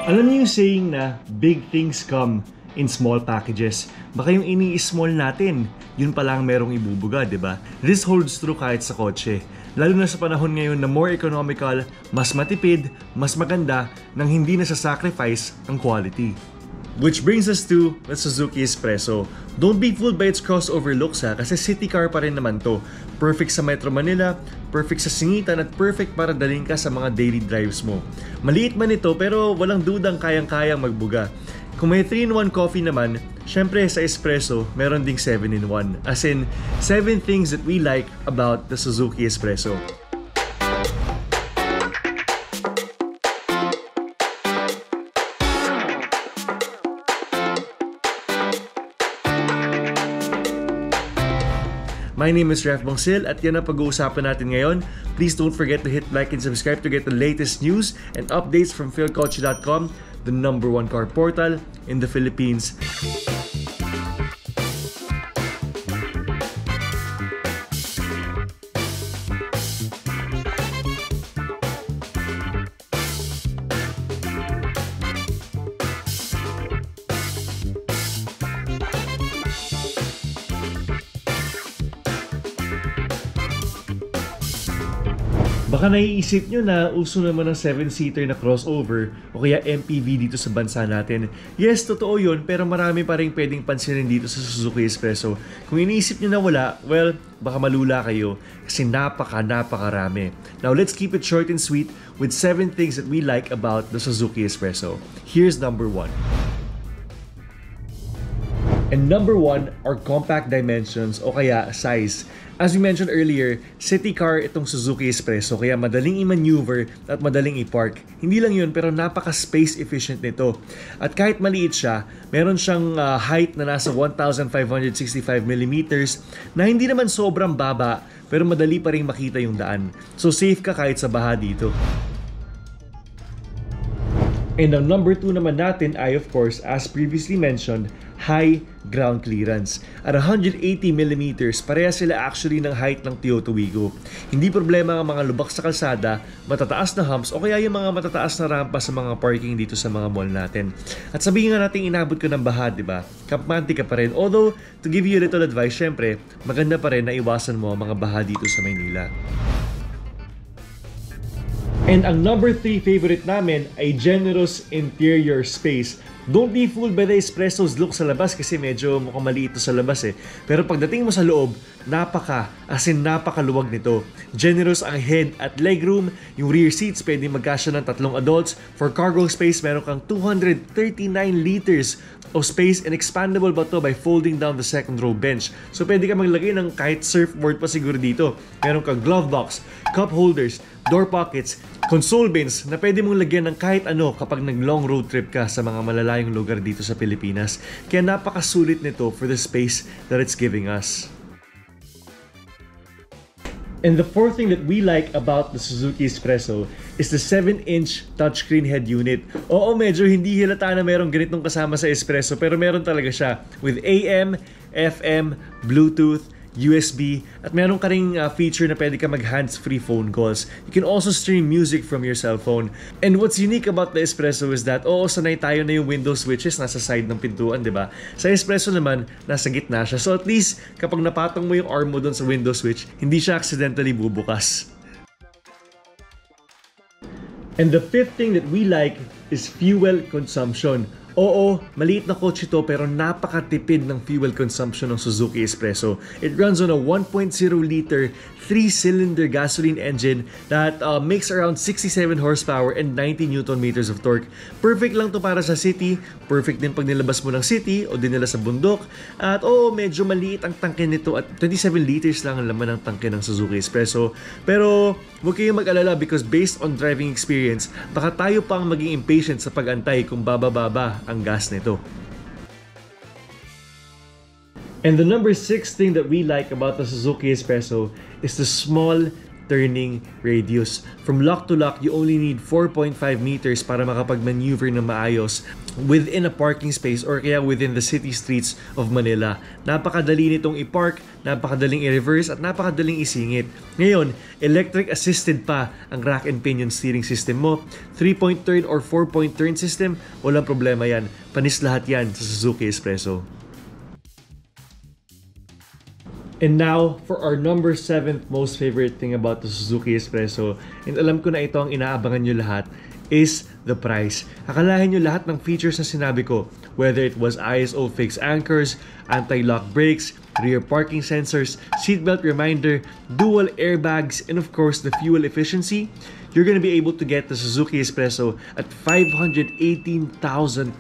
Alam niyo yung saying na big things come in small packages. Baka yung ini-small natin, yun pa lang merong ibubuga, di ba? This holds true kahit sa kotse. Lalo na sa panahon ngayon na more economical, mas matipid, mas maganda, nang hindi nasasacrifice ang quality. Which brings us to the Suzuki Espresso. Don't be fooled by its crossover looks kasi city car pa rin naman to. Perfect sa Metro Manila, perfect sa singitan at perfect para dalhin ka sa mga daily drives mo. Maliit man ito pero walang dudang kayang-kayang magbuga. Kung may 3-in-1 coffee naman, syempre sa Espresso, meron ding 7-in-1. As in, 7 things that we like about the Suzuki Espresso. My name is Ref Bongsil at yan ang pag-uusapan natin ngayon. Please don't forget to hit like and subscribe to get the latest news and updates from philcoche.com, the #1 car portal in the Philippines. Baka naiisip nyo na uso naman ng 7-seater na crossover o kaya MPV dito sa bansa natin. Yes, totoo yun, pero marami pa rin pwedeng pansinin dito sa Suzuki Espresso. Kung iniisip nyo na wala, well, baka malula kayo kasi napakarami. Now, let's keep it short and sweet with 7 things that we like about the Suzuki Espresso. Here's number 1. And number 1 are compact dimensions o kaya size. As we mentioned earlier, city car itong Suzuki Espresso kaya madaling i-maneuver at madaling i-park. Hindi lang yun pero napaka-space efficient nito. At kahit maliit siya, meron siyang height na nasa 1,565mm na hindi naman sobrang baba pero madali pa rin makita yung daan. So safe ka kahit sa baha dito. And ang number 2 naman natin ay of course, as previously mentioned, high ground clearance. At 180mm, pareha sila actually ng height ng Toyota Wigo. Hindi problema ang mga lubak sa kalsada, matataas na humps o kaya yung mga matataas na rampa sa mga parking dito sa mga mall natin. At sabihin nga natin inabot ko ng baha, di ba? Kampante ka pa rin. Although, to give you a little advice, syempre, maganda pa rin na iwasan mo ang mga baha dito sa Maynila. And ang number 3 favorite namin ay generous interior space. Don't be fooled by the Espresso's look sa labas kasi medyo mukhang maliit sa labas eh. Pero pagdating mo sa loob, napakaluwag nito. Generous ang head at legroom. Yung rear seats pwede magkasya ng 3 adults. For cargo space, meron kang 239 liters of space and expandable ba to by folding down the second row bench. So pwede ka maglagay ng kahit surfboard pa siguro dito. Meron kang glove box, cup holders, door pockets, console bins na pwede mong lagyan ng kahit ano kapag nag-long road trip ka sa mga malalayong lugar dito sa Pilipinas. Kaya napakasulit nito for the space that it's giving us. And the 4th thing that we like about the Suzuki Espresso is the 7-inch touchscreen head unit. Oo, medyo hindi halata na merong ganitong kasama sa Espresso pero meron talaga siya with AM, FM, Bluetooth, USB, at meron ka ring feature na pwede ka mag hands-free phone calls. You can also stream music from your cell phone. And what's unique about the Espresso is that, sanay tayo na yung window switches nasa side ng pintuan, di ba? Sa Espresso naman, nasa gitna siya. So at least, kapag napatong mo yung arm mo doon sa window switch, hindi siya accidentally bubukas. And the 5th thing that we like is fuel consumption. Oo, maliit na kotse to pero napakatipid ng fuel consumption ng Suzuki Espresso. It runs on a 1.0-liter 3-cylinder gasoline engine that makes around 67 horsepower and 90 Newton meters of torque. Perfect lang to para sa city, perfect din pag nilabas mo ng city o dinala sa bundok. At medyo maliit ang tangke nito at 27 liters lang ang laman ng tangke ng Suzuki Espresso. Pero huwag kayong mag-alala because based on driving experience, baka tayo pang maging impatient sa pag-antay kung bababa ang gas nito. And the number 6 thing that we like about the Suzuki Espresso is the small, turning radius. From lock to lock, you only need 4.5 meters para makapag-maneuver na maayos within a parking space or kaya within the city streets of Manila. Napakadali nitong i-park, napakadaling i-reverse at napakadaling isingit. Ngayon, electric assisted pa ang rack and pinion steering system mo. 3-point turn or 4-point turn system, walang problema yan. Panis lahat yan sa Suzuki Espresso. And now, for our number 7th most favorite thing about the Suzuki Espresso, and alam ko na ito ang inaabangan nyo lahat, is the price. Akalain nyo lahat ng features na sinabi ko, whether it was ISO fixed anchors, anti-lock brakes, rear parking sensors, seatbelt reminder, dual airbags, and of course the fuel efficiency, you're gonna be able to get the Suzuki Espresso at 518,000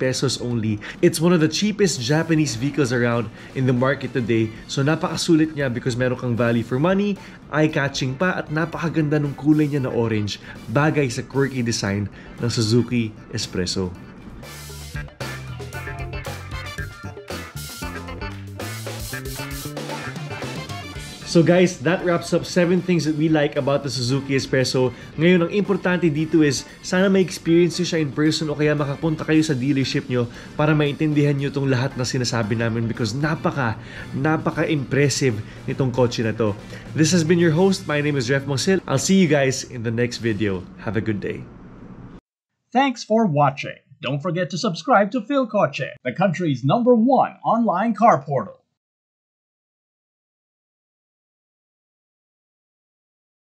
pesos only. It's one of the cheapest Japanese vehicles around in the market today. So napakasulit niya because meron kang value for money, eye-catching pa, at napakaganda ng kulay niya na orange, bagay sa quirky design ng Suzuki Espresso. So guys, that wraps up 7 things that we like about the Suzuki Espresso. Ngayon, ang importante dito is sana may experience nyo siya in person o kaya makapunta kayo sa dealership nyo para maintindihan nyo itong lahat na sinasabi namin because napaka-impressive nitong kotse na to. This has been your host. My name is Ref Mosil. I'll see you guys in the next video. Have a good day. Thanks for watching. Don't forget to subscribe to Philcoche, the country's #1 online car portal.